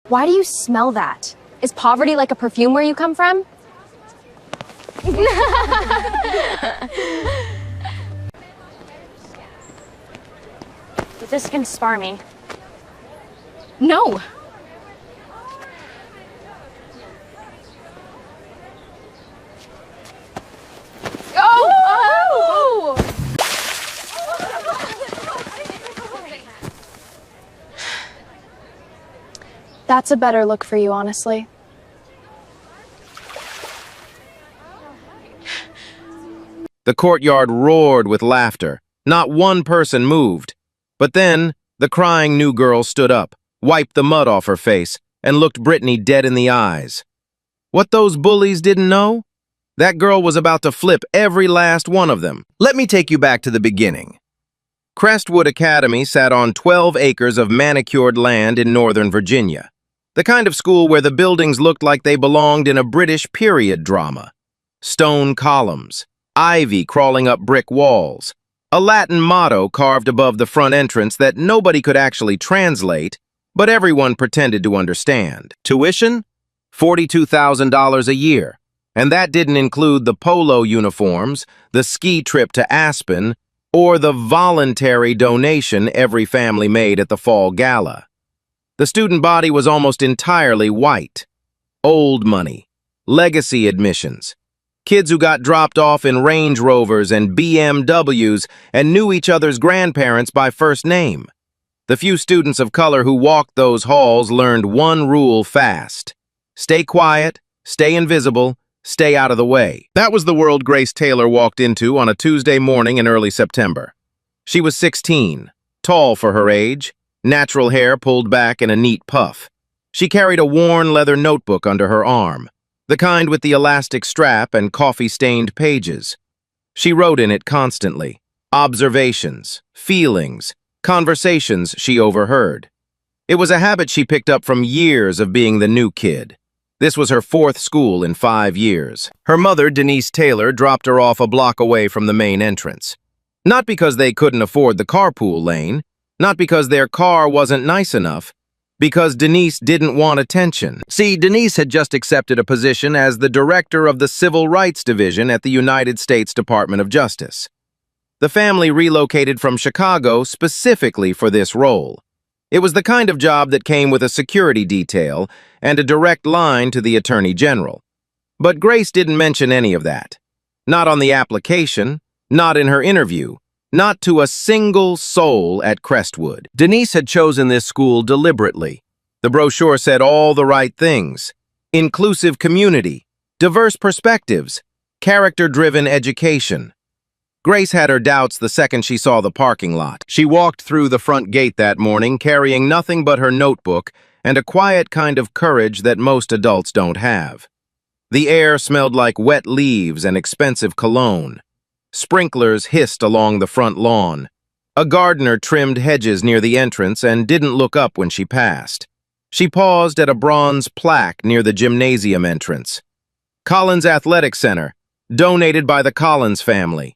Why do you smell that? Is poverty like a perfume where you come from? This can spar me. No. Oh! That's a better look for you, honestly. The courtyard roared with laughter. Not one person moved. But then, the crying new girl stood up, wiped the mud off her face, and looked Brittany dead in the eyes. What those bullies didn't know? That girl was about to flip every last one of them. Let me take you back to the beginning. Crestwood Academy sat on 12 acres of manicured land in Northern Virginia. The kind of school where the buildings looked like they belonged in a British period drama. Stone columns, ivy crawling up brick walls, a Latin motto carved above the front entrance that nobody could actually translate, but everyone pretended to understand. Tuition? $42,000 a year. And that didn't include the polo uniforms, the ski trip to Aspen, or the voluntary donation every family made at the fall gala. The student body was almost entirely white. Old money, legacy admissions, kids who got dropped off in Range Rovers and BMWs and knew each other's grandparents by first name. The few students of color who walked those halls learned one rule fast. Stay quiet, stay invisible, stay out of the way. That was the world Grace Taylor walked into on a Tuesday morning in early September. She was 16, tall for her age, natural hair pulled back in a neat puff. She carried a worn leather notebook under her arm, the kind with the elastic strap and coffee-stained pages. She wrote in it constantly, observations, feelings, conversations she overheard. It was a habit she picked up from years of being the new kid. This was her 4th school in 5 years. Her mother, Denise Taylor, dropped her off a block away from the main entrance. Not because they couldn't afford the carpool lane, not because their car wasn't nice enough, because Denise didn't want attention. See, Denise had just accepted a position as the director of the Civil Rights Division at the United States Department of Justice. The family relocated from Chicago specifically for this role. It was the kind of job that came with a security detail and a direct line to the Attorney General. But Grace didn't mention any of that. Not on the application, not in her interview, not to a single soul at Crestwood. Denise had chosen this school deliberately. The brochure said all the right things: inclusive community, diverse perspectives, character-driven education. Grace had her doubts the second she saw the parking lot. She walked through the front gate that morning carrying nothing but her notebook and a quiet kind of courage that most adults don't have. The air smelled like wet leaves and expensive cologne. Sprinklers hissed along the front lawn. A gardener trimmed hedges near the entrance and didn't look up when she passed. She paused at a bronze plaque near the gymnasium entrance. Collins Athletic Center, donated by the Collins family.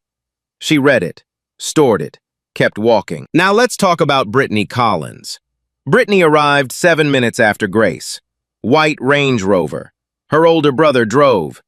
She read it, stored it, kept walking. Now let's talk about Brittany Collins. Brittany arrived 7 minutes after Grace. White Range Rover. Her older brother drove.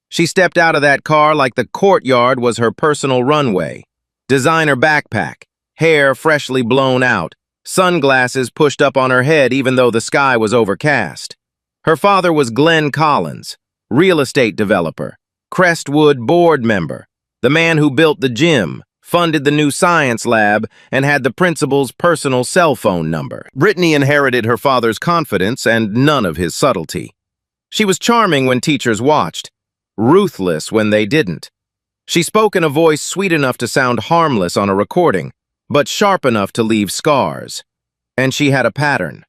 She stepped out of that car like the courtyard was her personal runway. Designer backpack, hair freshly blown out, sunglasses pushed up on her head even though the sky was overcast. Her father was Glenn Collins, real estate developer, Crestwood board member, the man who built the gym, funded the new science lab, and had the principal's personal cell phone number. Brittany inherited her father's confidence and none of his subtlety. She was charming when teachers watched, ruthless when they didn't. She spoke in a voice sweet enough to sound harmless on a recording, but sharp enough to leave scars. And she had a pattern.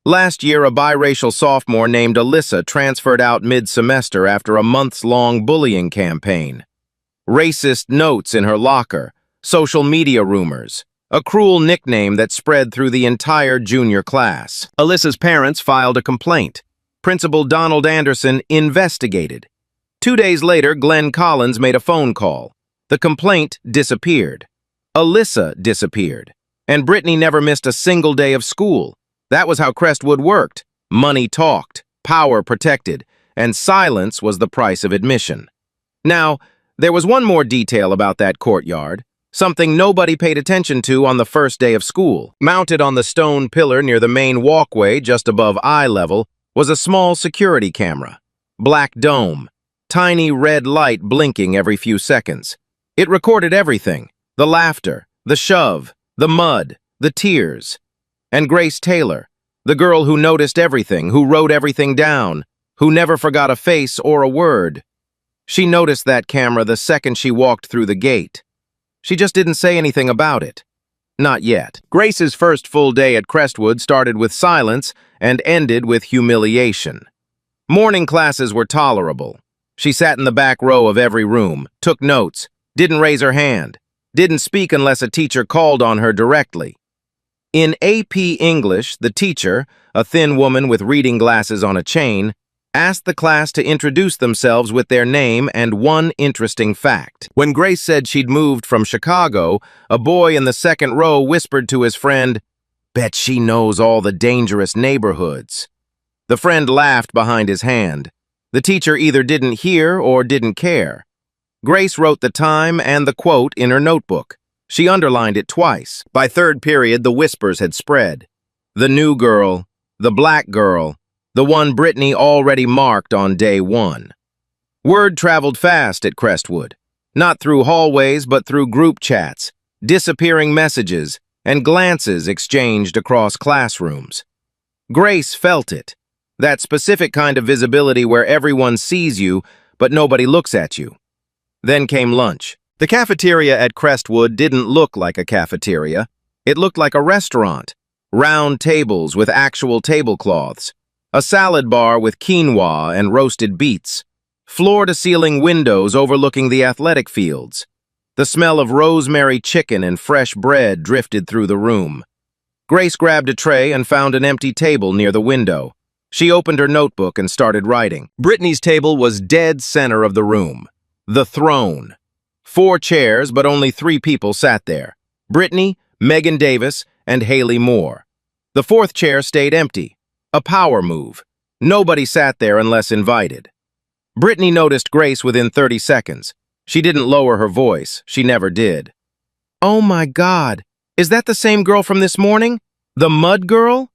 Last year, a biracial sophomore named Alyssa transferred out mid-semester after a months-long bullying campaign. Racist notes in her locker, social media rumors, a cruel nickname that spread through the entire junior class. Alyssa's parents filed a complaint. Principal Donald Anderson investigated. 2 days later, Glenn Collins made a phone call. The complaint disappeared. Alyssa disappeared. And Brittany never missed a single day of school. That was how Crestwood worked. Money talked, power protected, and silence was the price of admission. Now, there was one more detail about that courtyard, something nobody paid attention to on the first day of school. Mounted on the stone pillar near the main walkway just above eye level was a small security camera. Black dome, tiny red light blinking every few seconds. It recorded everything: the laughter, the shove, the mud, the tears. And Grace Taylor, the girl who noticed everything, who wrote everything down, who never forgot a face or a word. She noticed that camera the second she walked through the gate. She just didn't say anything about it. Not yet. Grace's first full day at Crestwood started with silence and ended with humiliation. Morning classes were tolerable. She sat in the back row of every room, took notes, didn't raise her hand, didn't speak unless a teacher called on her directly. In AP English, the teacher, a thin woman with reading glasses on a chain, asked the class to introduce themselves with their name and one interesting fact. When Grace said she'd moved from Chicago, a boy in the second row whispered to his friend, "Bet she knows all the dangerous neighborhoods." The friend laughed behind his hand. The teacher either didn't hear or didn't care. Grace wrote the time and the quote in her notebook. She underlined it twice. By third period, the whispers had spread. The new girl, the black girl, the one Brittany already marked on day one. Word traveled fast at Crestwood, not through hallways but through group chats, disappearing messages, and glances exchanged across classrooms. Grace felt it, that specific kind of visibility where everyone sees you but nobody looks at you. Then came lunch. The cafeteria at Crestwood didn't look like a cafeteria. It looked like a restaurant. Round tables with actual tablecloths. A salad bar with quinoa and roasted beets. Floor-to-ceiling windows overlooking the athletic fields. The smell of rosemary chicken and fresh bread drifted through the room. Grace grabbed a tray and found an empty table near the window. She opened her notebook and started writing. Brittany's table was dead center of the room. The throne. 4 chairs, but only 3 people sat there. Brittany, Megan Davis, and Haley Moore. The 4th chair stayed empty. A power move. Nobody sat there unless invited. Brittany noticed Grace within 30 seconds. She didn't lower her voice. She never did. "Oh my God, is that the same girl from this morning? The mud girl?"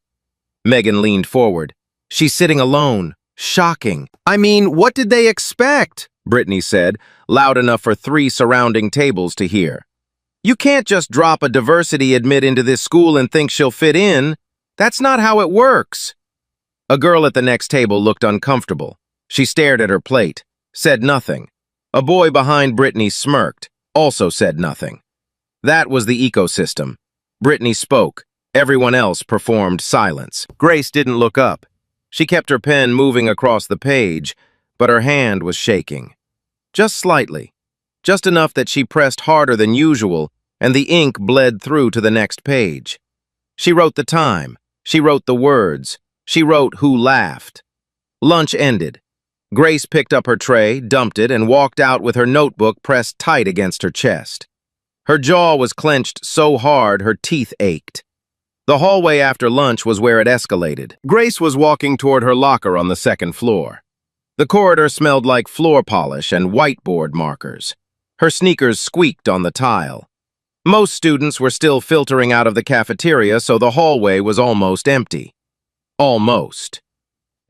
Megan leaned forward. "She's sitting alone. Shocking." "I mean, what did they expect?" Brittany said, loud enough for 3 surrounding tables to hear. "You can't just drop a diversity admit into this school and think she'll fit in. That's not how it works." A girl at the next table looked uncomfortable. She stared at her plate, said nothing. A boy behind Brittany smirked, also said nothing. That was the ecosystem. Brittany spoke. Everyone else performed silence. Grace didn't look up. She kept her pen moving across the page, but her hand was shaking. Just slightly. Just enough that she pressed harder than usual, and the ink bled through to the next page. She wrote the time. She wrote the words. She wrote who laughed. Lunch ended. Grace picked up her tray, dumped it, and walked out with her notebook pressed tight against her chest. Her jaw was clenched so hard her teeth ached. The hallway after lunch was where it escalated. Grace was walking toward her locker on the 2nd floor. The corridor smelled like floor polish and whiteboard markers. Her sneakers squeaked on the tile. Most students were still filtering out of the cafeteria, so the hallway was almost empty. Almost.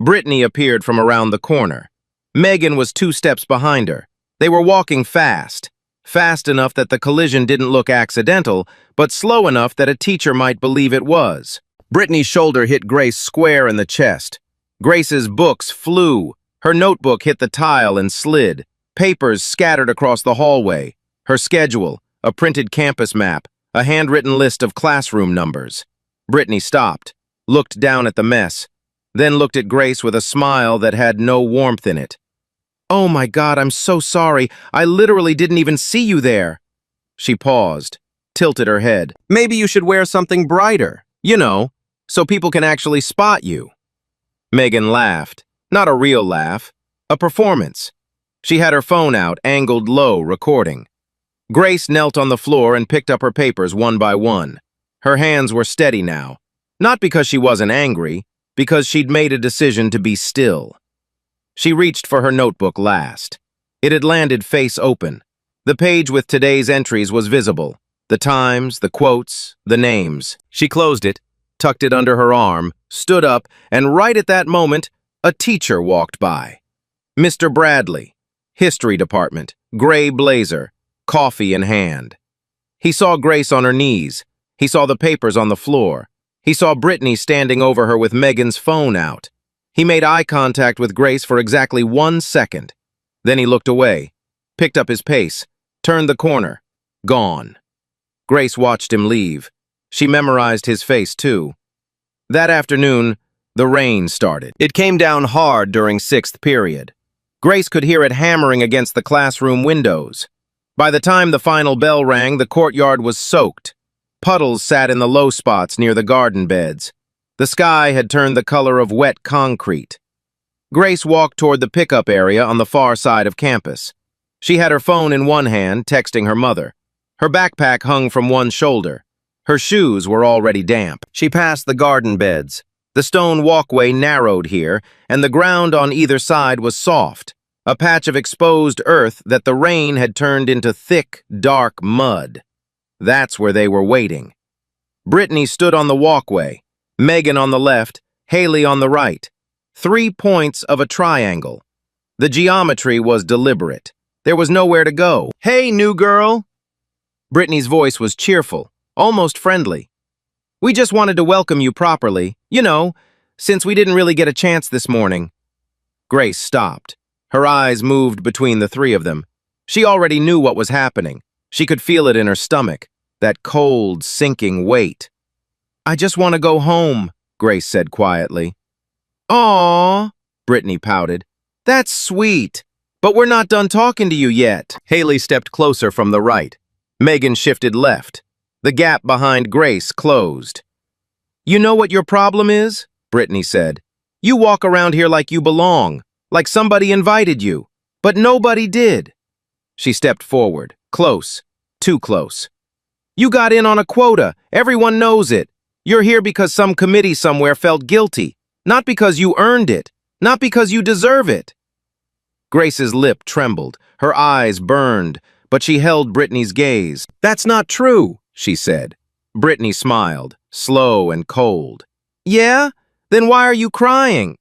Brittany appeared from around the corner. Megan was 2 steps behind her. They were walking fast. Fast enough that the collision didn't look accidental, but slow enough that a teacher might believe it was. Brittany's shoulder hit Grace square in the chest. Grace's books flew. Her notebook hit the tile and slid. Papers scattered across the hallway. Her schedule, a printed campus map, a handwritten list of classroom numbers. Brittany stopped, looked down at the mess, then looked at Grace with a smile that had no warmth in it. "Oh my God, I'm so sorry. I literally didn't even see you there." She paused, tilted her head. "Maybe you should wear something brighter, so people can actually spot you." Megan laughed. Not a real laugh, a performance. She had her phone out, angled low, recording. Grace knelt on the floor and picked up her papers one by one. Her hands were steady now. Not because she wasn't angry, because she'd made a decision to be still. She reached for her notebook last. It had landed face open. The page with today's entries was visible. The times, the quotes, the names. She closed it, tucked it under her arm, stood up, and right at that moment, a teacher walked by. Mr. Bradley, history department, gray blazer, coffee in hand. He saw Grace on her knees. He saw the papers on the floor. He saw Brittany standing over her with Megan's phone out. He made eye contact with Grace for exactly 1 second. Then he looked away, picked up his pace, turned the corner. Gone. Grace watched him leave. She memorized his face, too. That afternoon, the rain started. It came down hard during 6th period. Grace could hear it hammering against the classroom windows. By the time the final bell rang, the courtyard was soaked. Puddles sat in the low spots near the garden beds. The sky had turned the color of wet concrete. Grace walked toward the pickup area on the far side of campus. She had her phone in one hand, texting her mother. Her backpack hung from one shoulder. Her shoes were already damp. She passed the garden beds. The stone walkway narrowed here, and the ground on either side was soft, a patch of exposed earth that the rain had turned into thick, dark mud. That's where they were waiting. Brittany stood on the walkway, Megan on the left, Haley on the right. 3 points of a triangle. The geometry was deliberate. There was nowhere to go. "Hey, new girl!" Brittany's voice was cheerful, almost friendly. "We just wanted to welcome you properly, since we didn't really get a chance this morning." Grace stopped. Her eyes moved between the three of them. She already knew what was happening. She could feel it in her stomach, that cold, sinking weight. "I just want to go home," Grace said quietly. "Aww," Brittany pouted. "That's sweet, but we're not done talking to you yet." Haley stepped closer from the right. Megan shifted left. The gap behind Grace closed. "You know what your problem is?" Brittany said. "You walk around here like you belong, like somebody invited you, but nobody did." She stepped forward, close, too close. "You got in on a quota. Everyone knows it. You're here because some committee somewhere felt guilty, not because you earned it, not because you deserve it." Grace's lip trembled, her eyes burned, but she held Brittany's gaze. "That's not true," she said. Brittany smiled, slow and cold. "Yeah? Then why are you crying?"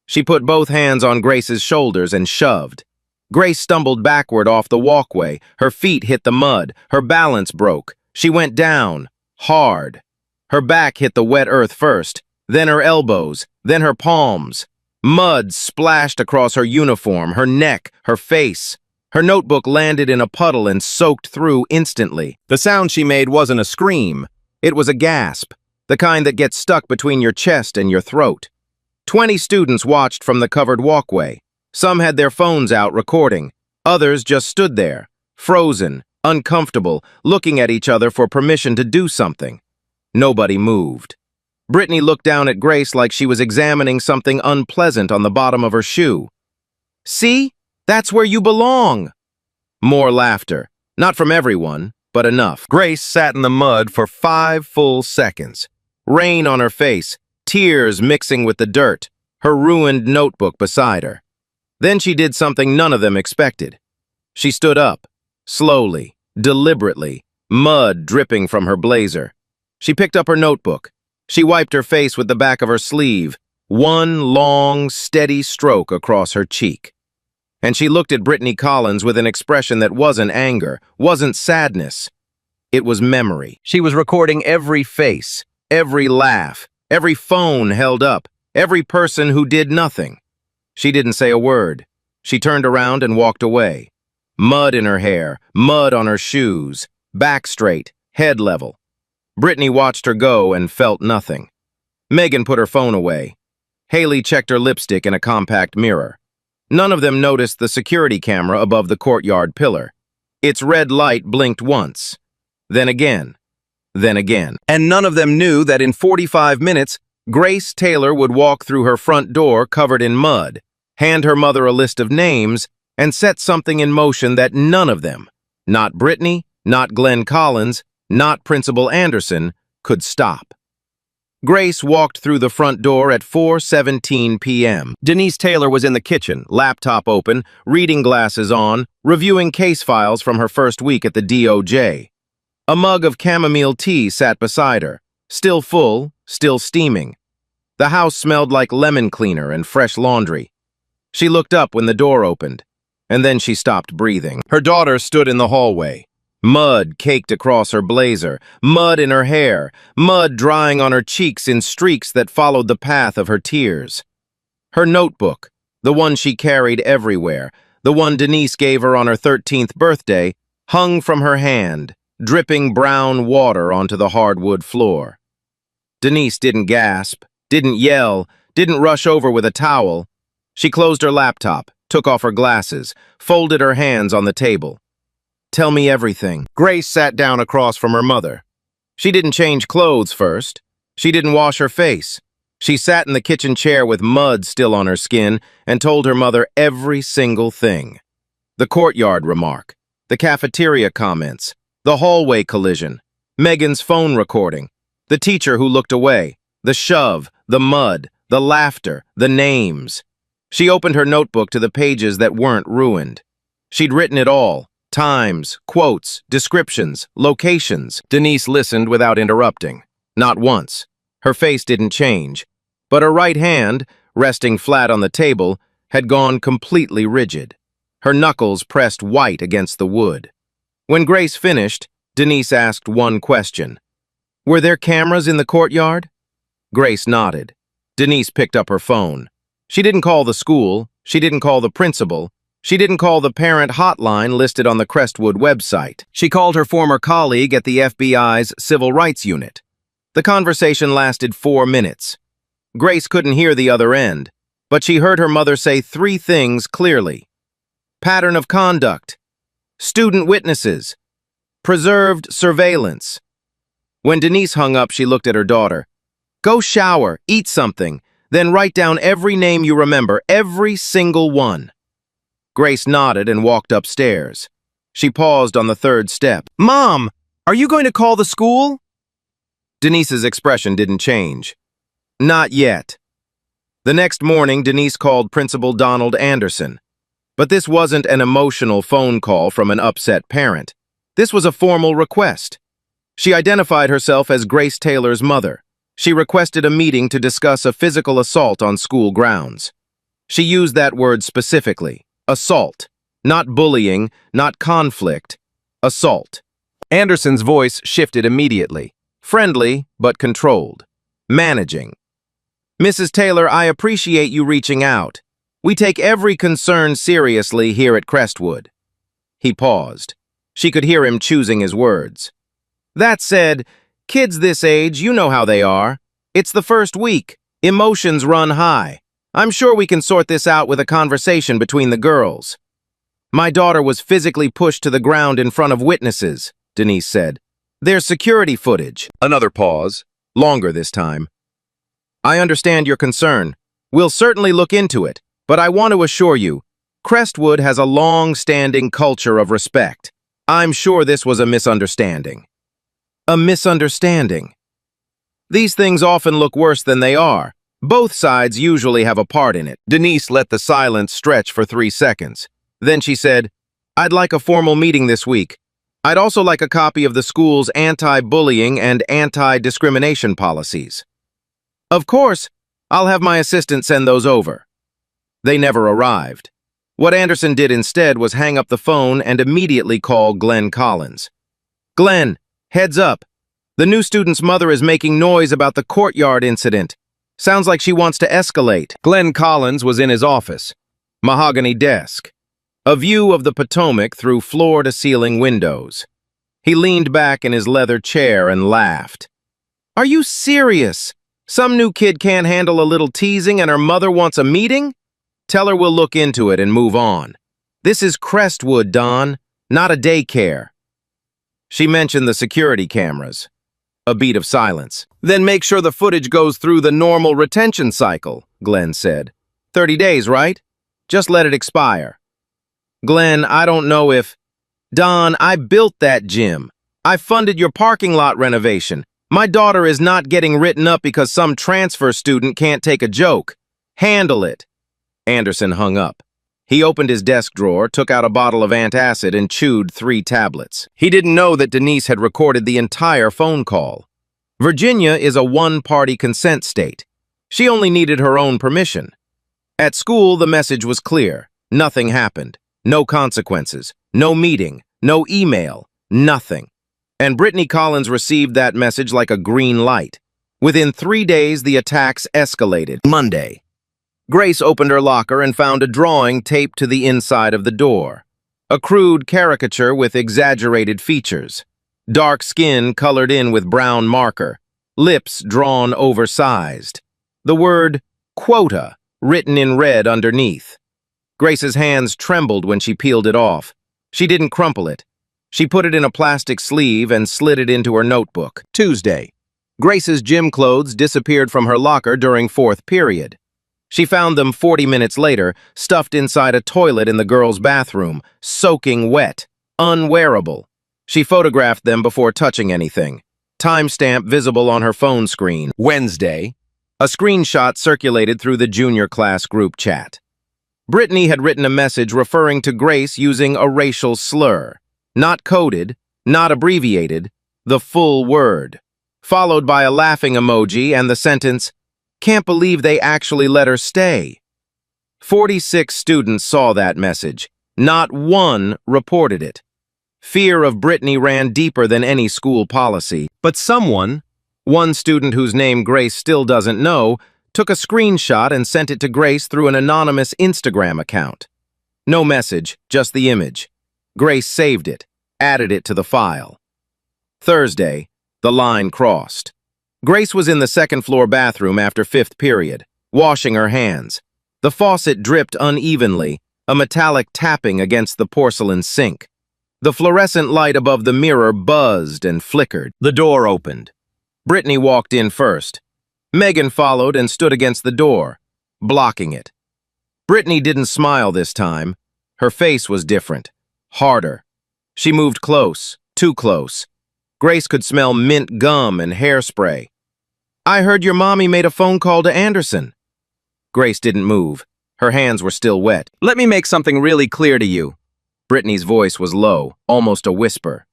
She put both hands on Grace's shoulders and shoved. Grace stumbled backward off the walkway. Her feet hit the mud. Her balance broke. She went down, hard. Her back hit the wet earth first, then her elbows, then her palms. Mud splashed across her uniform, her neck, her face. Her notebook landed in a puddle and soaked through instantly. The sound she made wasn't a scream. It was a gasp, the kind that gets stuck between your chest and your throat. 20 students watched from the covered walkway. Some had their phones out recording. Others just stood there, frozen, uncomfortable, looking at each other for permission to do something. Nobody moved. Brittany looked down at Grace like she was examining something unpleasant on the bottom of her shoe. "See? That's where you belong." More laughter. Not from everyone, but enough. Grace sat in the mud for 5 full seconds. Rain on her face, tears mixing with the dirt, her ruined notebook beside her. Then she did something none of them expected. She stood up, slowly, deliberately, mud dripping from her blazer. She picked up her notebook. She wiped her face with the back of her sleeve, one long, steady stroke across her cheek. And she looked at Brittany Collins with an expression that wasn't anger, wasn't sadness. It was memory. She was recording every face, every laugh, every phone held up, every person who did nothing. She didn't say a word. She turned around and walked away. Mud in her hair, mud on her shoes, back straight, head level. Brittany watched her go and felt nothing. Megan put her phone away. Haley checked her lipstick in a compact mirror. None of them noticed the security camera above the courtyard pillar. Its red light blinked once, then again, then again. And none of them knew that in 45 minutes, Grace Taylor would walk through her front door covered in mud, hand her mother a list of names, and set something in motion that none of them, not Brittany, not Glenn Collins, not Principal Anderson, could stop. Grace walked through the front door at 4:17 p.m. Denise Taylor was in the kitchen, laptop open, reading glasses on, reviewing case files from her first week at the DOJ. A mug of chamomile tea sat beside her, still full, still steaming. The house smelled like lemon cleaner and fresh laundry. She looked up when the door opened, and then she stopped breathing. Her daughter stood in the hallway. Mud caked across her blazer, mud in her hair, mud drying on her cheeks in streaks that followed the path of her tears. Her notebook, the one she carried everywhere, the one Denise gave her on her 13th birthday, hung from her hand, dripping brown water onto the hardwood floor. Denise didn't gasp, didn't yell, didn't rush over with a towel. She closed her laptop, took off her glasses, folded her hands on the table. "Tell me everything." Grace sat down across from her mother. She didn't change clothes first. She didn't wash her face. She sat in the kitchen chair with mud still on her skin and told her mother every single thing. The courtyard remark, the cafeteria comments, the hallway collision, Megan's phone recording, the teacher who looked away, the shove, the mud, the laughter, the names. She opened her notebook to the pages that weren't ruined. She'd written it all. Times, quotes, descriptions, locations. Denise listened without interrupting. Not once. Her face didn't change. But her right hand, resting flat on the table, had gone completely rigid. Her knuckles pressed white against the wood. When Grace finished, Denise asked one question. "Were there cameras in the courtyard?" Grace nodded. Denise picked up her phone. She didn't call the school. She didn't call the principal. She didn't call the parent hotline listed on the Crestwood website. She called her former colleague at the FBI's Civil Rights Unit. The conversation lasted 4 minutes. Grace couldn't hear the other end, but she heard her mother say 3 things clearly. Pattern of conduct, student witnesses, preserved surveillance. When Denise hung up, she looked at her daughter. "Go shower, eat something, then write down every name you remember, every single one." Grace nodded and walked upstairs. She paused on the 3rd step. "Mom, are you going to call the school?" Denise's expression didn't change. "Not yet." The next morning, Denise called Principal Donald Anderson. But this wasn't an emotional phone call from an upset parent. This was a formal request. She identified herself as Grace Taylor's mother. She requested a meeting to discuss a physical assault on school grounds. She used that word specifically. Assault. Not bullying, not conflict. Assault. Anderson's voice shifted immediately. Friendly, but controlled. Managing. "Mrs. Taylor, I appreciate you reaching out. We take every concern seriously here at Crestwood." He paused. She could hear him choosing his words. "That said, kids this age, you know how they are. It's the first week. Emotions run high. I'm sure we can sort this out with a conversation between the girls." "My daughter was physically pushed to the ground in front of witnesses," Denise said. "There's security footage." Another pause, longer this time. "I understand your concern. We'll certainly look into it, but I want to assure you, Crestwood has a long-standing culture of respect. I'm sure this was a misunderstanding." A misunderstanding. These things often look worse than they are. Both sides usually have a part in it. Denise let the silence stretch for 3 seconds. Then she said, "I'd like a formal meeting this week. I'd also like a copy of the school's anti-bullying and anti-discrimination policies." "Of course, I'll have my assistant send those over." They never arrived. What Anderson did instead was hang up the phone and immediately call Glenn Collins. "Glenn, heads up. The new student's mother is making noise about the courtyard incident. Sounds like she wants to escalate." Glenn Collins was in his office. Mahogany desk. A view of the Potomac through floor-to-ceiling windows. He leaned back in his leather chair and laughed. "Are you serious? Some new kid can't handle a little teasing and her mother wants a meeting? Tell her we'll look into it and move on. This is Crestwood, Don, not a daycare." She mentioned the security cameras. A beat of silence. "Then make sure the footage goes through the normal retention cycle," Glenn said. 30 days, right? Just let it expire." "Glenn, I don't know if..." "Don, I built that gym. I funded your parking lot renovation. My daughter is not getting written up because some transfer student can't take a joke. Handle it." Anderson hung up. He opened his desk drawer, took out a bottle of antacid, and chewed 3 tablets. He didn't know that Denise had recorded the entire phone call. Virginia is a one-party consent state. She only needed her own permission. At school, the message was clear. Nothing happened. No consequences. No meeting. No email. Nothing. And Brittany Collins received that message like a green light. Within 3 days, the attacks escalated. Monday. Grace opened her locker and found a drawing taped to the inside of the door. A crude caricature with exaggerated features. Dark skin colored in with brown marker. Lips drawn oversized. The word quota written in red underneath. Grace's hands trembled when she peeled it off. She didn't crumple it. She put it in a plastic sleeve and slid it into her notebook. Tuesday. Grace's gym clothes disappeared from her locker during 4th period. She found them 40 minutes later, stuffed inside a toilet in the girls' bathroom, soaking wet, unwearable. She photographed them before touching anything. Timestamp visible on her phone screen. Wednesday. A screenshot circulated through the junior class group chat. Brittany had written a message referring to Grace using a racial slur. Not coded, not abbreviated, the full word. Followed by a laughing emoji and the sentence, "Can't believe they actually let her stay." 46 students saw that message. Not one reported it. Fear of Brittany ran deeper than any school policy. But someone, one student whose name Grace still doesn't know, took a screenshot and sent it to Grace through an anonymous Instagram account. No message, just the image. Grace saved it, added it to the file. Thursday, the line crossed. Grace was in the second-floor bathroom after 5th period, washing her hands. The faucet dripped unevenly, a metallic tapping against the porcelain sink. The fluorescent light above the mirror buzzed and flickered. The door opened. Brittany walked in first. Megan followed and stood against the door, blocking it. Brittany didn't smile this time. Her face was different, harder. She moved close, too close. Grace could smell mint gum and hairspray. "I heard your mommy made a phone call to Anderson." Grace didn't move. Her hands were still wet. "Let me make something really clear to you." Brittany's voice was low, almost a whisper.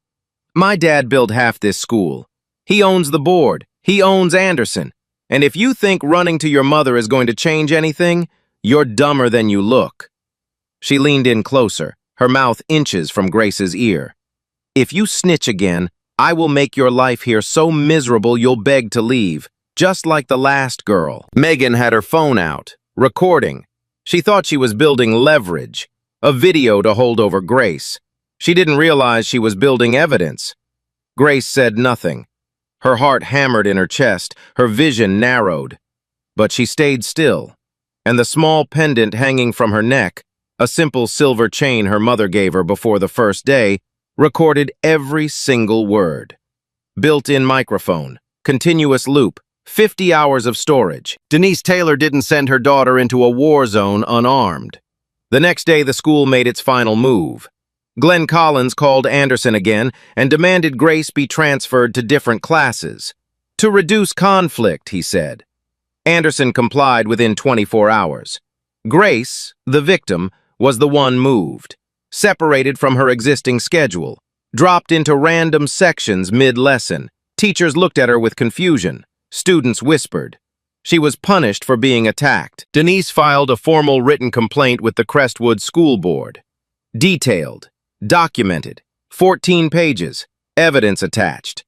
"My dad built half this school. He owns the board. He owns Anderson. And if you think running to your mother is going to change anything, you're dumber than you look." She leaned in closer, her mouth inches from Grace's ear. "If you snitch again, I will make your life here so miserable you'll beg to leave, just like the last girl." Megan had her phone out, recording. She thought she was building leverage, a video to hold over Grace. She didn't realize she was building evidence. Grace said nothing. Her heart hammered in her chest, her vision narrowed. But she stayed still, and the small pendant hanging from her neck, a simple silver chain her mother gave her before the first day, recorded every single word. Built-in microphone, continuous loop, 50 hours of storage. Denise Taylor didn't send her daughter into a war zone unarmed. The next day, the school made its final move. Glenn Collins called Anderson again and demanded Grace be transferred to different classes. "To reduce conflict," he said. Anderson complied within 24 hours. Grace, the victim, was the one moved. Separated from her existing schedule, dropped into random sections mid-lesson. Teachers looked at her with confusion. Students whispered. She was punished for being attacked. Denise filed a formal written complaint with the Crestwood School Board. Detailed, documented, 14 pages, evidence attached.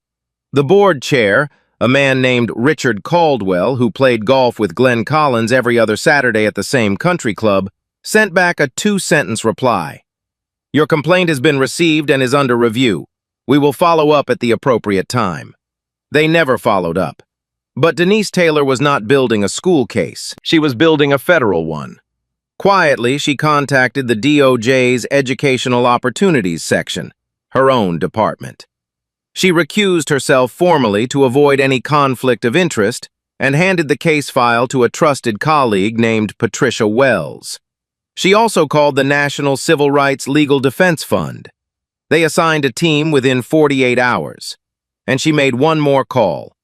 The board chair, a man named Richard Caldwell, who played golf with Glenn Collins every other Saturday at the same country club, sent back a 2-sentence reply. "Your complaint has been received and is under review. We will follow up at the appropriate time." They never followed up. But Denise Taylor was not building a school case. She was building a federal one. Quietly, she contacted the DOJ's Educational Opportunities section, her own department. She recused herself formally to avoid any conflict of interest and handed the case file to a trusted colleague named Patricia Wells. She also called the National Civil Rights Legal Defense Fund. They assigned a team within 48 hours. And she made one more call,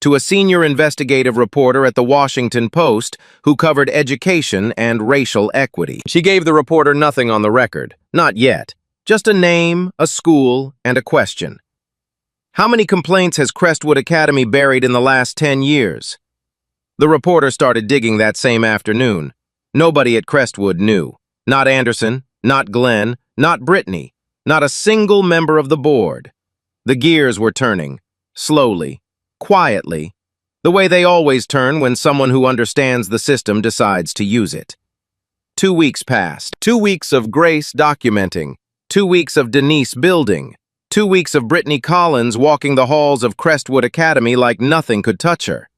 to a senior investigative reporter at the Washington Post who covered education and racial equity. She gave the reporter nothing on the record, not yet, just a name, a school, and a question. How many complaints has Crestwood Academy buried in the last 10 years? The reporter started digging that same afternoon. Nobody at Crestwood knew. Not Anderson, not Glenn, not Brittany, not a single member of the board. The gears were turning, slowly, quietly, the way they always turn when someone who understands the system decides to use it. 2 weeks passed. 2 weeks of Grace documenting. 2 weeks of Denise building. 2 weeks of Brittany Collins walking the halls of Crestwood Academy like nothing could touch her.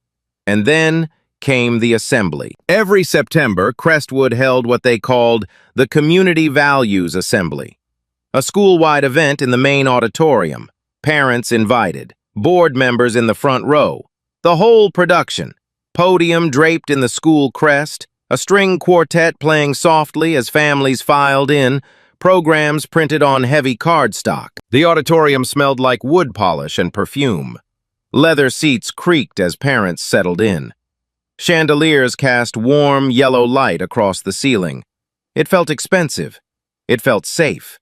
And then came the assembly. Every September, Crestwood held what they called the Community Values Assembly, a school-wide event in the main auditorium. Parents invited, board members in the front row, the whole production, podium draped in the school crest, a string quartet playing softly as families filed in, programs printed on heavy cardstock. The auditorium smelled like wood polish and perfume. Leather seats creaked as parents settled in. Chandeliers cast warm, yellow light across the ceiling. It felt expensive. It felt safe.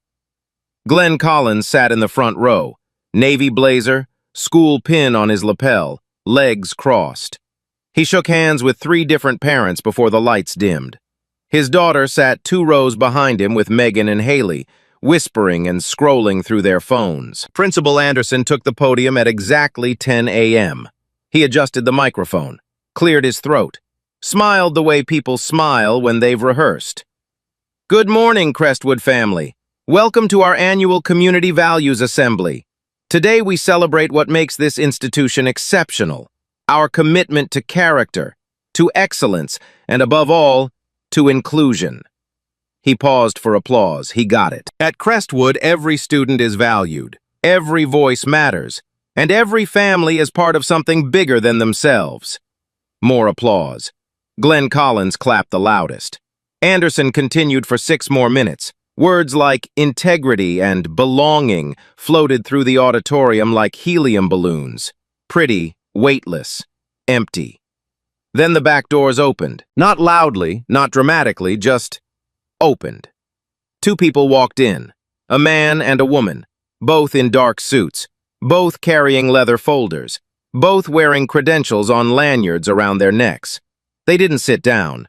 Glenn Collins sat in the front row, navy blazer, school pin on his lapel, legs crossed. He shook hands with 3 different parents before the lights dimmed. His daughter sat 2 rows behind him with Megan and Haley, whispering and scrolling through their phones. Principal Anderson took the podium at exactly 10 a.m. He adjusted the microphone, cleared his throat, smiled the way people smile when they've rehearsed. Good morning, Crestwood family. Welcome to our annual Community Values Assembly. Today we celebrate what makes this institution exceptional, our commitment to character, to excellence, and above all, to inclusion. He paused for applause. He got it. At Crestwood, every student is valued, every voice matters, and every family is part of something bigger than themselves. More applause. Glenn Collins clapped the loudest. Anderson continued for 6 more minutes. Words like integrity and belonging floated through the auditorium like helium balloons. Pretty, weightless, empty. Then the back doors opened. Not loudly, not dramatically, just opened. 2 people walked in, a man and a woman, both in dark suits, both carrying leather folders, both wearing credentials on lanyards around their necks. They didn't sit down.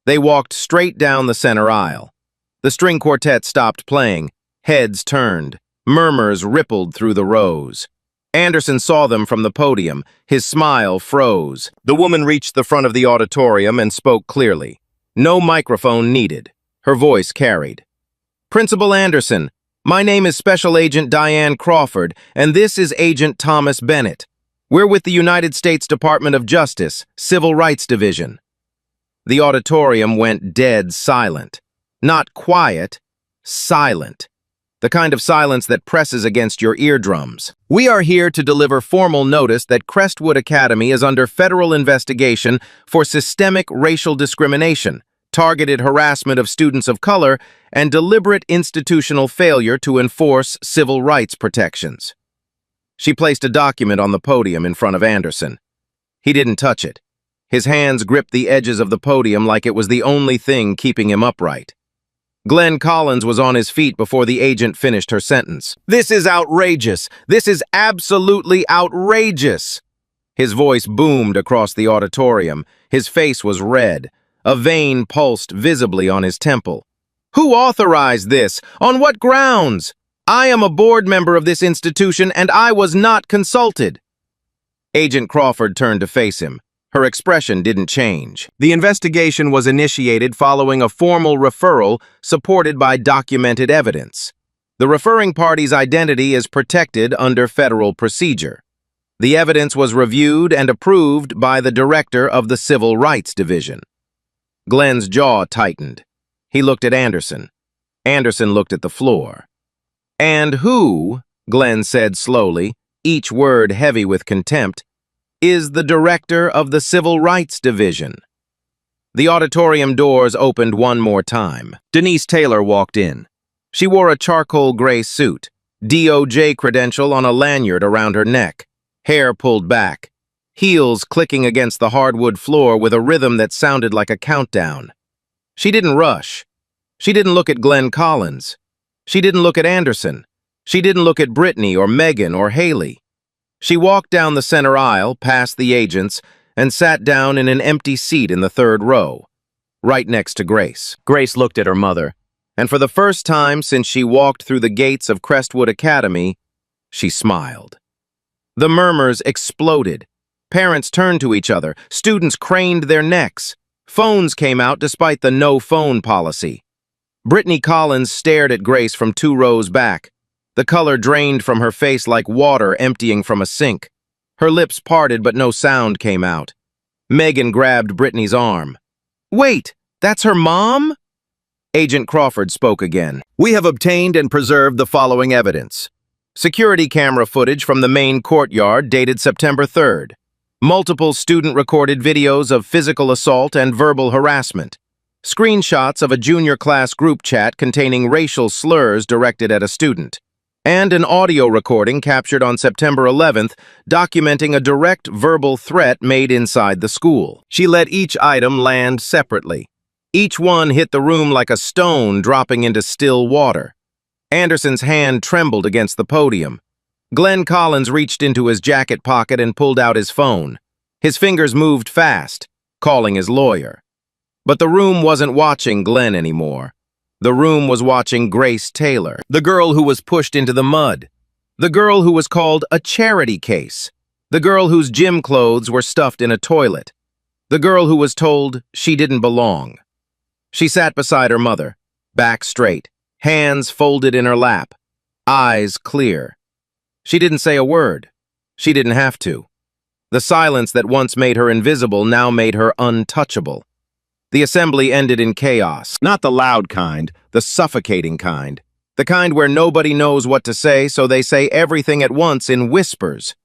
They walked straight down the center aisle. The string quartet stopped playing, heads turned, murmurs rippled through the rows. Anderson saw them from the podium. His smile froze. The woman reached the front of the auditorium and spoke clearly. No microphone needed. Her voice carried. Principal Anderson, my name is Special Agent Diane Crawford, and this is Agent Thomas Bennett. We're with the United States Department of Justice, Civil Rights Division. The auditorium went dead silent. Not quiet, silent. The kind of silence that presses against your eardrums. We are here to deliver formal notice that Crestwood Academy is under federal investigation for systemic racial discrimination, targeted harassment of students of color, and deliberate institutional failure to enforce civil rights protections. She placed a document on the podium in front of Anderson. He didn't touch it. His hands gripped the edges of the podium like it was the only thing keeping him upright. Glenn Collins was on his feet before the agent finished her sentence. This is outrageous. This is absolutely outrageous. His voice boomed across the auditorium. His face was red. A vein pulsed visibly on his temple. Who authorized this? On what grounds? I am a board member of this institution and I was not consulted. Agent Crawford turned to face him. Her expression didn't change. The investigation was initiated following a formal referral supported by documented evidence. The referring party's identity is protected under federal procedure. The evidence was reviewed and approved by the director of the Civil Rights Division. Glenn's jaw tightened. He looked at Anderson. Anderson looked at the floor. And who, Glenn said slowly, each word heavy with contempt, is the director of the Civil Rights Division. The auditorium doors opened one more time. Denise Taylor walked in. She wore a charcoal gray suit, DOJ credential on a lanyard around her neck, hair pulled back. heels clicking against the hardwood floor with a rhythm that sounded like a countdown. She didn't rush. She didn't look at Glenn Collins. She didn't look at Anderson. She didn't look at Brittany or Megan or Haley. She walked down the center aisle, past the agents, and sat down in an empty seat in the third row, right next to Grace. Grace looked at her mother, and for the first time since she walked through the gates of Crestwood Academy, she smiled. The murmurs exploded. Parents turned to each other. Students craned their necks. Phones came out despite the no-phone policy. Brittany Collins stared at Grace from 2 rows back. The color drained from her face like water emptying from a sink. Her lips parted, but no sound came out. Megan grabbed Brittany's arm. "Wait, that's her mom?" Agent Crawford spoke again. "We have obtained and preserved the following evidence. Security camera footage from the main courtyard dated September 3rd. Multiple student-recorded videos of physical assault and verbal harassment. Screenshots of a junior class group chat containing racial slurs directed at a student. And an audio recording captured on September 11th documenting a direct verbal threat made inside the school." She let each item land separately. Each one hit the room like a stone dropping into still water. Anderson's hand trembled against the podium. Glenn Collins reached into his jacket pocket and pulled out his phone. His fingers moved fast, calling his lawyer. But the room wasn't watching Glenn anymore. The room was watching Grace Taylor, the girl who was pushed into the mud. The girl who was called a charity case. The girl whose gym clothes were stuffed in a toilet. The girl who was told she didn't belong. She sat beside her mother, back straight, hands folded in her lap, eyes clear. She didn't say a word. She didn't have to. The silence that once made her invisible now made her untouchable. The assembly ended in chaos. Not the loud kind, the suffocating kind. The kind where nobody knows what to say, so they say everything at once in whispers.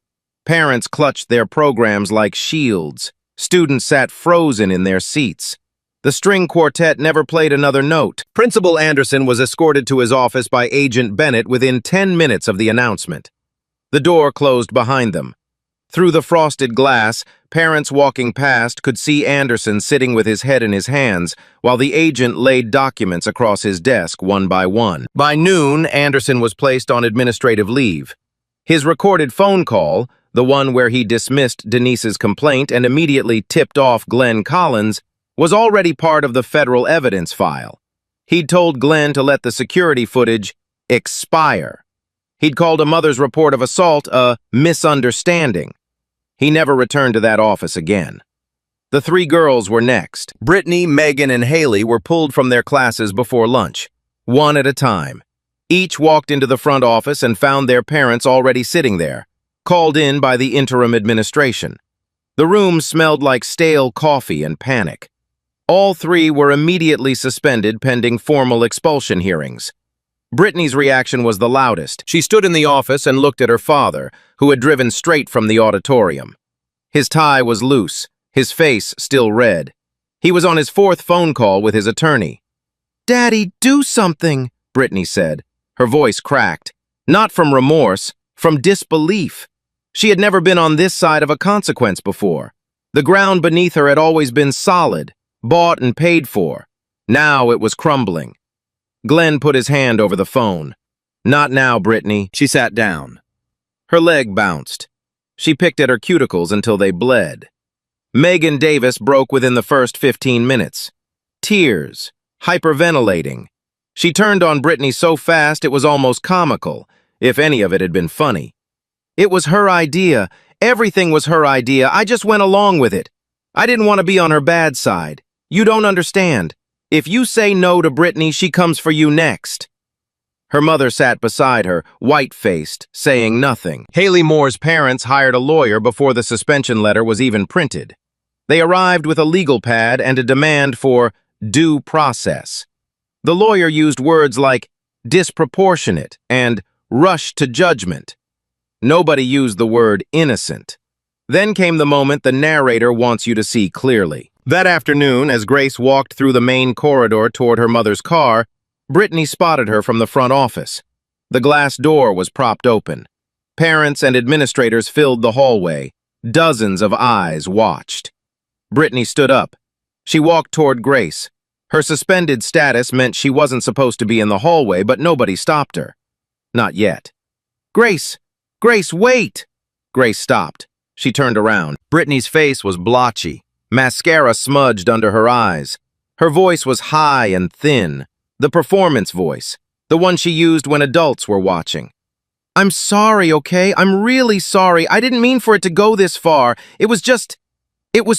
Parents clutched their programs like shields. Students sat frozen in their seats. The string quartet never played another note. Principal Anderson was escorted to his office by Agent Bennett within 10 minutes of the announcement. The door closed behind them. Through the frosted glass, parents walking past could see Anderson sitting with his head in his hands, while the agent laid documents across his desk one by one. By noon, Anderson was placed on administrative leave. His recorded phone call, the one where he dismissed Denise's complaint and immediately tipped off Glenn Collins, was already part of the federal evidence file. He'd told Glenn to let the security footage expire. He'd called a mother's report of assault a misunderstanding. He never returned to that office again. The 3 girls were next. Brittany, Megan, and Haley were pulled from their classes before lunch, one at a time. Each walked into the front office and found their parents already sitting there, called in by the interim administration. The room smelled like stale coffee and panic. All 3 were immediately suspended pending formal expulsion hearings. Brittany's reaction was the loudest. She stood in the office and looked at her father, who had driven straight from the auditorium. His tie was loose, his face still red. He was on his 4th phone call with his attorney. "Daddy, do something," Brittany said. Her voice cracked. Not from remorse, from disbelief. She had never been on this side of a consequence before. The ground beneath her had always been solid, bought and paid for. Now it was crumbling. Glenn put his hand over the phone. "Not now, Brittany." She sat down. Her leg bounced. She picked at her cuticles until they bled. Megan Davis broke within the first 15 minutes. Tears, hyperventilating. She turned on Brittany so fast it was almost comical, if any of it had been funny. "It was her idea. Everything was her idea. I just went along with it. I didn't want to be on her bad side. You don't understand. If you say no to Brittany, she comes for you next." Her mother sat beside her, white-faced, saying nothing. Haley Moore's parents hired a lawyer before the suspension letter was even printed. They arrived with a legal pad and a demand for due process. The lawyer used words like disproportionate and rush to judgment. Nobody used the word innocent. Then came the moment the narrator wants you to see clearly. That afternoon, as Grace walked through the main corridor toward her mother's car, Brittany spotted her from the front office. The glass door was propped open. Parents and administrators filled the hallway. Dozens of eyes watched. Brittany stood up. She walked toward Grace. Her suspended status meant she wasn't supposed to be in the hallway, but nobody stopped her. Not yet. Grace! Grace, wait! Grace stopped. She turned around. Brittany's face was blotchy. Mascara smudged under her eyes. Her voice was high and thin. The performance voice. The one she used when adults were watching. I'm sorry, okay? I'm really sorry. I didn't mean for it to go this far. It was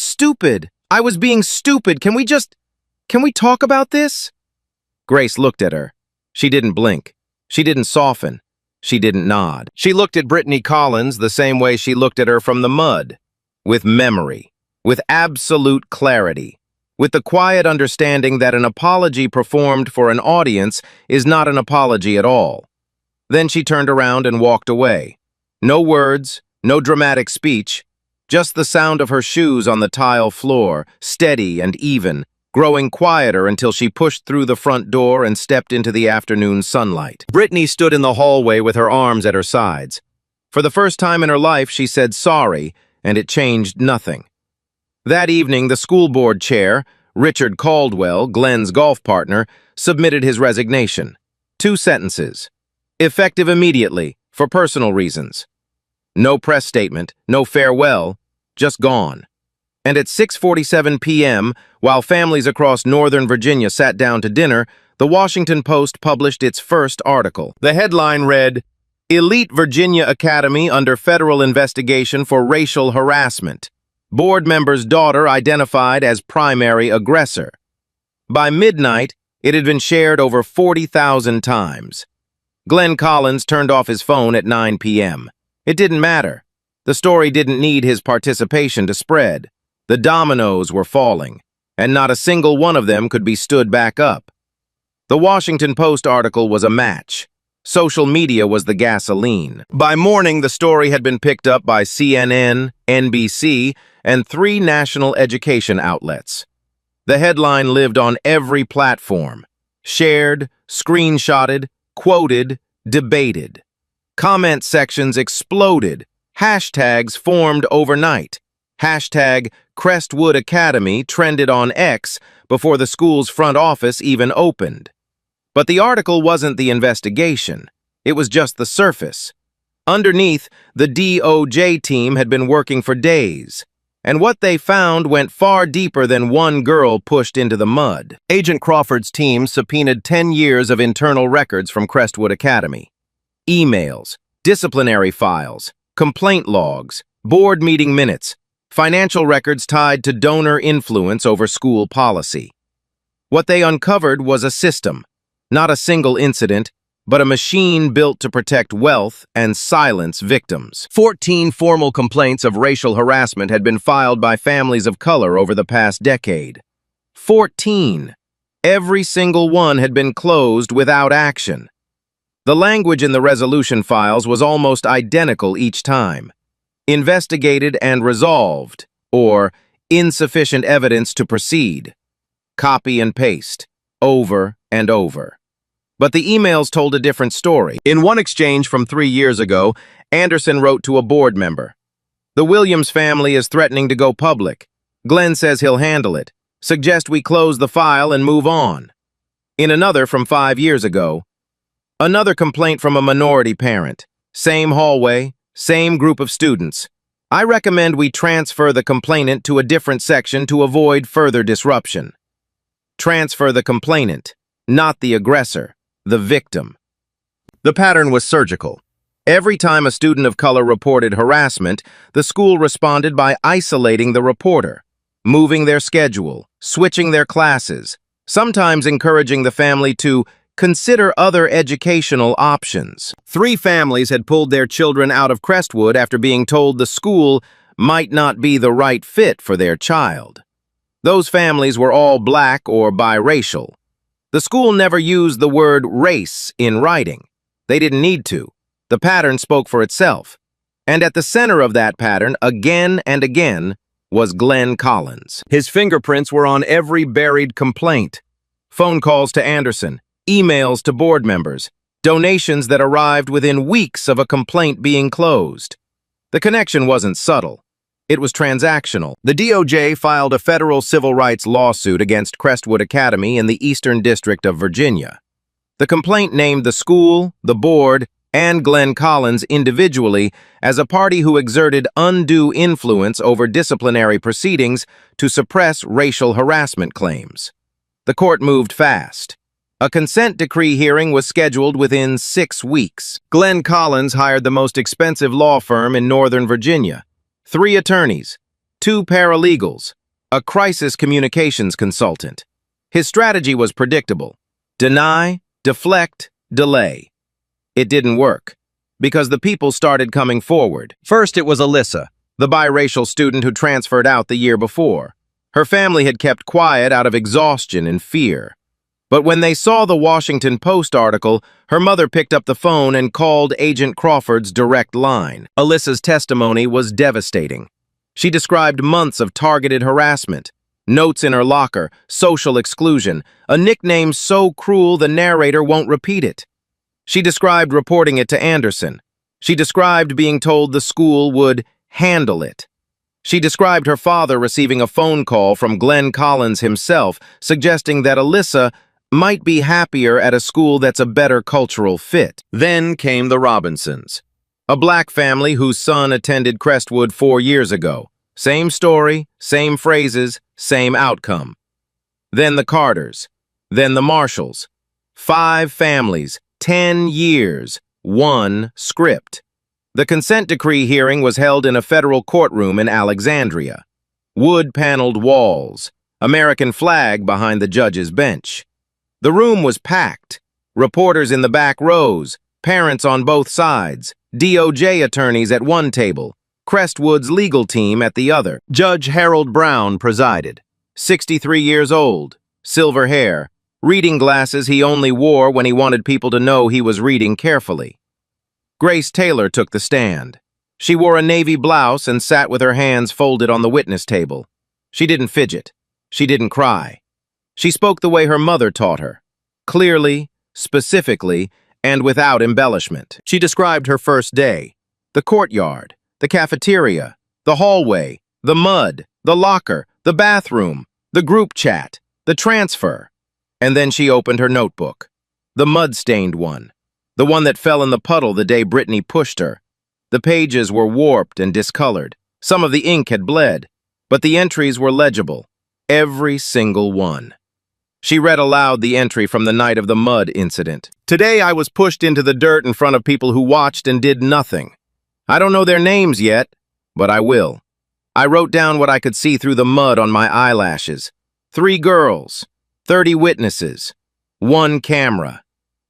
stupid. I was being stupid. Can we talk about this? Grace looked at her. She didn't blink. She didn't soften. She didn't nod. She looked at Brittany Collins the same way she looked at her from the mud. With memory. With absolute clarity. With the quiet understanding that an apology performed for an audience is not an apology at all. Then she turned around and walked away. No words, no dramatic speech, just the sound of her shoes on the tile floor, steady and even, growing quieter until she pushed through the front door and stepped into the afternoon sunlight. Brittany stood in the hallway with her arms at her sides. For the first time in her life, she said sorry, and it changed nothing. That evening, the school board chair, Richard Caldwell, Glenn's golf partner, submitted his resignation. 2 sentences. Effective immediately, for personal reasons. No press statement, no farewell, just gone. And at 6:47 p.m., while families across Northern Virginia sat down to dinner, the Washington Post published its first article. The headline read, Elite Virginia Academy under federal investigation for racial harassment. Board member's daughter identified as primary aggressor. By midnight, it had been shared over 40,000 times. Glenn Collins turned off his phone at 9 p.m. It didn't matter. The story didn't need his participation to spread. The dominoes were falling, and not a single one of them could be stood back up. The Washington Post article was a match. Social media was the gasoline. By morning, the story had been picked up by CNN, NBC, and 3 national education outlets. The headline lived on every platform. Shared, screenshotted, quoted, debated. Comment sections exploded. Hashtags formed overnight. Hashtag Crestwood Academy trended on X before the school's front office even opened. But the article wasn't the investigation. It was just the surface. Underneath, the DOJ team had been working for days. And what they found went far deeper than one girl pushed into the mud. Agent Crawford's team subpoenaed 10 years of internal records from Crestwood Academy. Emails, disciplinary files, complaint logs, board meeting minutes, financial records tied to donor influence over school policy. What they uncovered was a system, not a single incident, but a machine built to protect wealth and silence victims. 14 formal complaints of racial harassment had been filed by families of color over the past decade. 14. Every single one had been closed without action. The language in the resolution files was almost identical each time. Investigated and resolved, or insufficient evidence to proceed. Copy and paste, over and over. But the emails told a different story. In one exchange from 3 years ago, Anderson wrote to a board member. The Williams family is threatening to go public. Glenn says he'll handle it. Suggest we close the file and move on. In another from 5 years ago, another complaint from a minority parent. Same hallway, same group of students. I recommend we transfer the complainant to a different section to avoid further disruption. Transfer the complainant, not the aggressor. The victim. The pattern was surgical. Every time a student of color reported harassment, the school responded by isolating the reporter, moving their schedule, switching their classes, sometimes encouraging the family to consider other educational options. 3 families had pulled their children out of Crestwood after being told the school might not be the right fit for their child. Those families were all black or biracial. The school never used the word race in writing. They didn't need to. The pattern spoke for itself. And at the center of that pattern, again and again, was Glenn Collins. His fingerprints were on every buried complaint. Phone calls to Anderson, emails to board members, donations that arrived within weeks of a complaint being closed. The connection wasn't subtle. It was transactional. The DOJ filed a federal civil rights lawsuit against Crestwood Academy in the Eastern District of Virginia. The complaint named the school, the board, and Glenn Collins individually as a party who exerted undue influence over disciplinary proceedings to suppress racial harassment claims. The court moved fast. A consent decree hearing was scheduled within 6 weeks. Glenn Collins hired the most expensive law firm in Northern Virginia. 3 attorneys, 2 paralegals, a crisis communications consultant. His strategy was predictable: deny, deflect, delay. It didn't work, because the people started coming forward. First, it was Alyssa, the biracial student who transferred out the year before. Her family had kept quiet out of exhaustion and fear. But when they saw the Washington Post article, her mother picked up the phone and called Agent Crawford's direct line. Alyssa's testimony was devastating. She described months of targeted harassment, notes in her locker, social exclusion, a nickname so cruel the narrator won't repeat it. She described reporting it to Anderson. She described being told the school would handle it. She described her father receiving a phone call from Glenn Collins himself, suggesting that Alyssa might be happier at a school that's a better cultural fit. Then came the Robinsons, a black family whose son attended Crestwood 4 years ago. Same story, same phrases, same outcome. Then the Carters, then the Marshalls. 5 families, 10 years, 1 script. The consent decree hearing was held in a federal courtroom in Alexandria. Wood-paneled walls, American flag behind the judge's bench. The room was packed. Reporters in the back rows, parents on both sides, DOJ attorneys at one table, Crestwood's legal team at the other. Judge Harold Brown presided. 63 years old, silver hair, reading glasses he only wore when he wanted people to know he was reading carefully. Grace Taylor took the stand. She wore a navy blouse and sat with her hands folded on the witness table. She didn't fidget. She didn't cry. She spoke the way her mother taught her, clearly, specifically, and without embellishment. She described her first day: the courtyard, the cafeteria, the hallway, the mud, the locker, the bathroom, the group chat, the transfer. And then she opened her notebook, the mud-stained one, the one that fell in the puddle the day Brittany pushed her. The pages were warped and discolored. Some of the ink had bled, but the entries were legible, every single one. She read aloud the entry from the night of the mud incident. Today I was pushed into the dirt in front of people who watched and did nothing. I don't know their names yet, but I will. I wrote down what I could see through the mud on my eyelashes. 3 girls, 30 witnesses, 1 camera,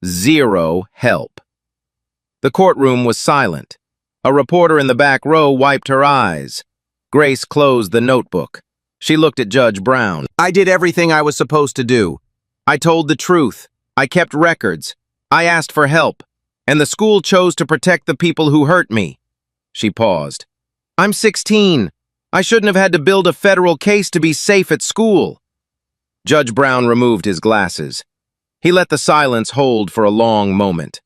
0 help. The courtroom was silent. A reporter in the back row wiped her eyes. Grace closed the notebook. She looked at Judge Brown. I did everything I was supposed to do. I told the truth. I kept records. I asked for help. And the school chose to protect the people who hurt me. She paused. I'm 16. I shouldn't have had to build a federal case to be safe at school. Judge Brown removed his glasses. He let the silence hold for a long moment.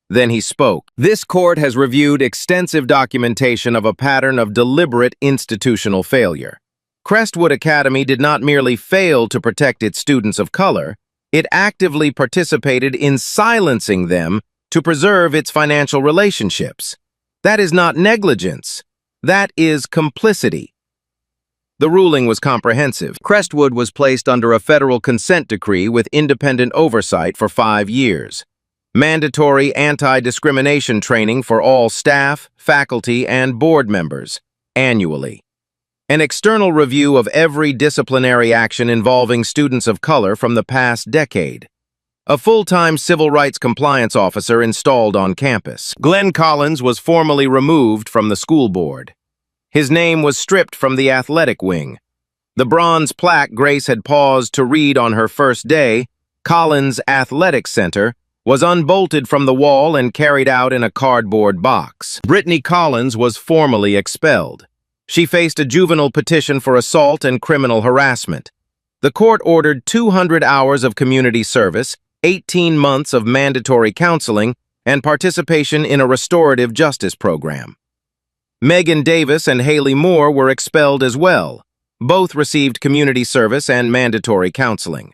Then he spoke. This court has reviewed extensive documentation of a pattern of deliberate institutional failure. Crestwood Academy did not merely fail to protect its students of color, it actively participated in silencing them to preserve its financial relationships. That is not negligence. That is complicity. The ruling was comprehensive. Crestwood was placed under a federal consent decree with independent oversight for 5 years. Mandatory anti-discrimination training for all staff, faculty, and board members, annually. An external review of every disciplinary action involving students of color from the past decade. A full-time civil rights compliance officer installed on campus. Glenn Collins was formally removed from the school board. His name was stripped from the athletic wing. The bronze plaque Grace had paused to read on her first day, Collins Athletic Center, was unbolted from the wall and carried out in a cardboard box. Brittany Collins was formally expelled. She faced a juvenile petition for assault and criminal harassment. The court ordered 200 hours of community service, 18 months of mandatory counseling, and participation in a restorative justice program. Megan Davis and Haley Moore were expelled as well. Both received community service and mandatory counseling.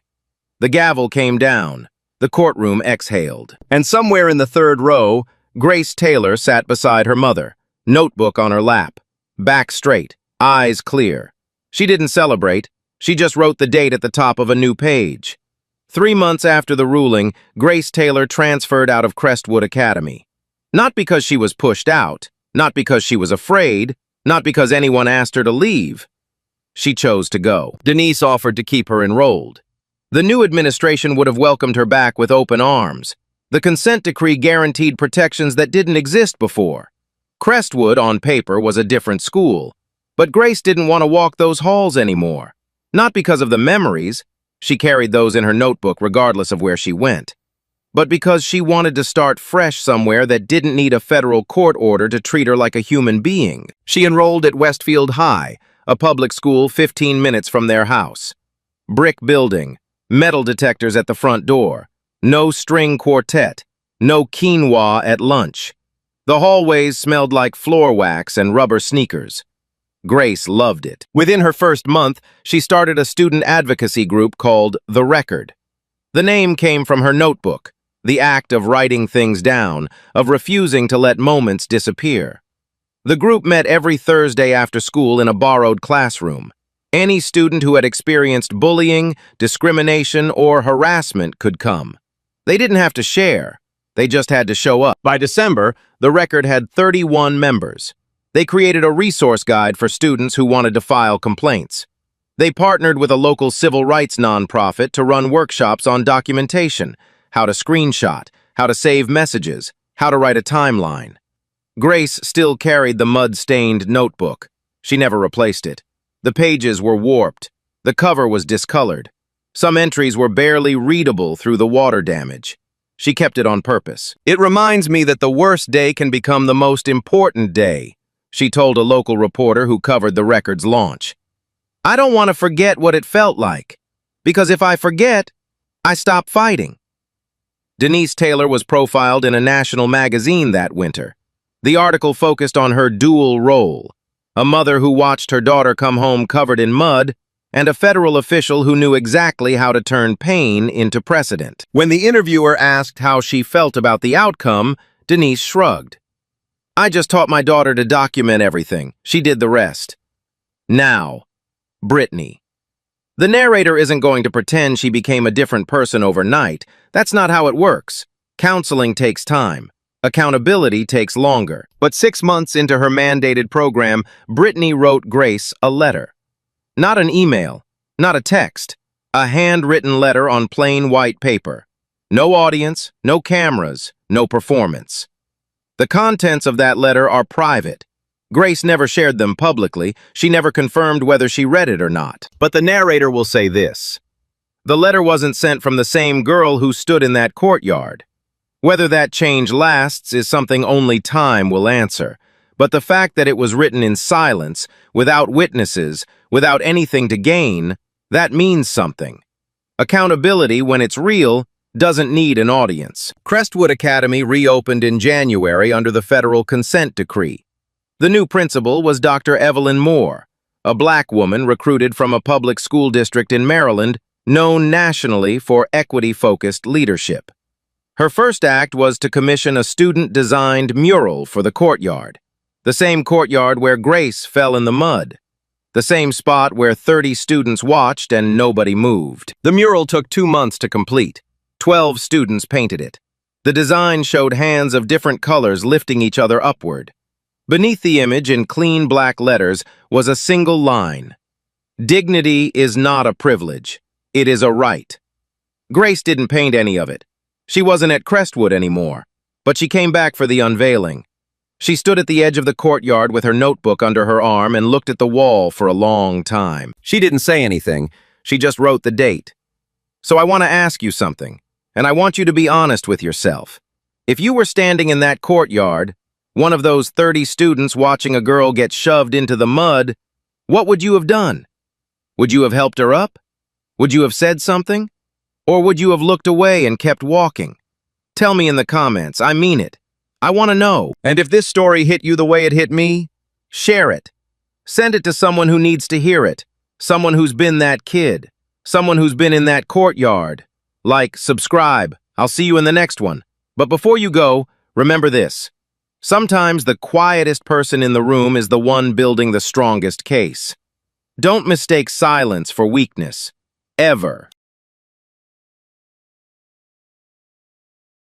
The gavel came down. The courtroom exhaled. And somewhere in the third row, Grace Taylor sat beside her mother, notebook on her lap, back straight, eyes clear. She didn't celebrate. She just wrote the date at the top of a new page. 3 months after the ruling, Grace Taylor transferred out of Crestwood Academy. Not because she was pushed out, not because she was afraid, not because anyone asked her to leave. She chose to go. Denise offered to keep her enrolled. The new administration would have welcomed her back with open arms. The consent decree guaranteed protections that didn't exist before. Crestwood, on paper, was a different school. But Grace didn't want to walk those halls anymore. Not because of the memories, she carried those in her notebook regardless of where she went, but because she wanted to start fresh somewhere that didn't need a federal court order to treat her like a human being. She enrolled at Westfield High, a public school 15 minutes from their house. Brick building, metal detectors at the front door, no string quartet, no quinoa at lunch. The hallways smelled like floor wax and rubber sneakers. Grace loved it. Within her first month, she started a student advocacy group called The Record. The name came from her notebook, the act of writing things down, of refusing to let moments disappear. The group met every Thursday after school in a borrowed classroom. Any student who had experienced bullying, discrimination, or harassment could come. They didn't have to share. They just had to show up. By December, The Record had 31 members. They created a resource guide for students who wanted to file complaints. They partnered with a local civil rights nonprofit to run workshops on documentation, how to screenshot, how to save messages, how to write a timeline. Grace still carried the mud-stained notebook. She never replaced it. The pages were warped. The cover was discolored. Some entries were barely readable through the water damage. She kept it on purpose. "It reminds me that the worst day can become the most important day," she told a local reporter who covered the Record's launch. "I don't want to forget what it felt like, because if I forget, I stop fighting." Denise Taylor was profiled in a national magazine that winter. The article focused on her dual role, a mother who watched her daughter come home covered in mud, and a federal official who knew exactly how to turn pain into precedent. When the interviewer asked how she felt about the outcome, Denise shrugged. "I just taught my daughter to document everything. She did the rest." Now, Brittany. The narrator isn't going to pretend she became a different person overnight. That's not how it works. Counseling takes time. Accountability takes longer. But 6 months into her mandated program, Brittany wrote Grace a letter. Not an email, not a text, a handwritten letter on plain white paper. No audience, no cameras, no performance. The contents of that letter are private. Grace never shared them publicly. She never confirmed whether she read it or not. But the narrator will say this: the letter wasn't sent from the same girl who stood in that courtyard. Whether that change lasts is something only time will answer. But the fact that it was written in silence, without witnesses, without anything to gain, that means something. Accountability, when it's real, doesn't need an audience. Crestwood Academy reopened in January under the federal consent decree. The new principal was Dr. Evelyn Moore, a black woman recruited from a public school district in Maryland known nationally for equity-focused leadership. Her first act was to commission a student-designed mural for the courtyard, the same courtyard where Grace fell in the mud, the same spot where 30 students watched and nobody moved. The mural took 2 months to complete. 12 students painted it. The design showed hands of different colors lifting each other upward. Beneath the image, in clean black letters, was a single line: "Dignity is not a privilege. It is a right." Grace didn't paint any of it. She wasn't at Crestwood anymore, but she came back for the unveiling. She stood at the edge of the courtyard with her notebook under her arm and looked at the wall for a long time. She didn't say anything. She just wrote the date. "So I want to ask you something, and I want you to be honest with yourself. If you were standing in that courtyard, one of those 30 students watching a girl get shoved into the mud, what would you have done? Would you have helped her up? Would you have said something? Or would you have looked away and kept walking? Tell me in the comments. I mean it. I want to know. And if this story hit you the way it hit me, Share it. Send it to someone who needs to hear it. Someone who's been that kid. Someone who's been in that courtyard. Like, subscribe. I'll see you in the next one. But before you go, remember this. Sometimes the quietest person in the room is the one building the strongest case. Don't mistake silence for weakness. Ever.